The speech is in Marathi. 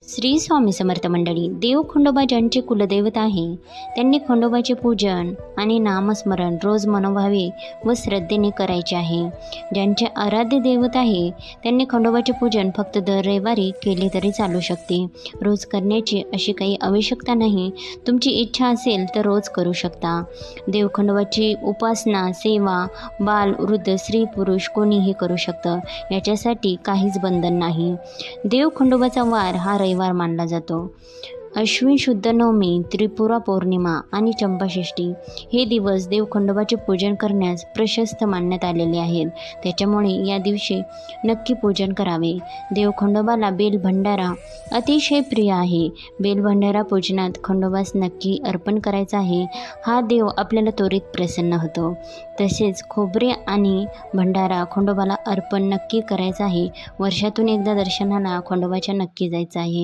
श्री स्वामी समर्थ मंडळी, देव खंडोबा ज्यांचे कुलदैवत आहे त्यांनी खंडोबाचे पूजन आणि नामस्मरण रोज मनोभावे व श्रद्धेने करायचे आहे. ज्यांचे आराध्य दैवत आहे त्यांनी खंडोबाचे पूजन फक्त दर रविवारी केले तरी चालू शकते. रोज करण्याची अशी काही आवश्यकता नाही. तुमची इच्छा असेल तर रोज करू शकता. देव खंडोबाची उपासना, सेवा बाल, वृद्ध, स्त्री, पुरुष कोणीही करू शकतं. याच्यासाठी काहीच बंधन नाही. देव खंडोबाचा वार हा रविवार मानला जातो. अश्विन शुद्ध नवमी, त्रिपुरा पौर्णिमा आणि चंपाषष्ठी हे दिवस देव खंडोबाचे पूजन करण्यास प्रशस्त मानण्यात आलेले आहेत. त्याच्यामुळे या दिवशी नक्की पूजन करावे. देव खंडोबाला बेल भंडारा अतिशय प्रिय आहे. बेल भंडारा पूजनात खंडोबास नक्की अर्पण करायचा आहे. हा देव आपल्याला त्वरित प्रसन्न होतो. तसेच खोबरे आणि भंडारा खंडोबाला अर्पण नक्की करायचा आहे. वर्षातून एकदा दर्शनाला खंडोबाच्या नक्की जायचं आहे.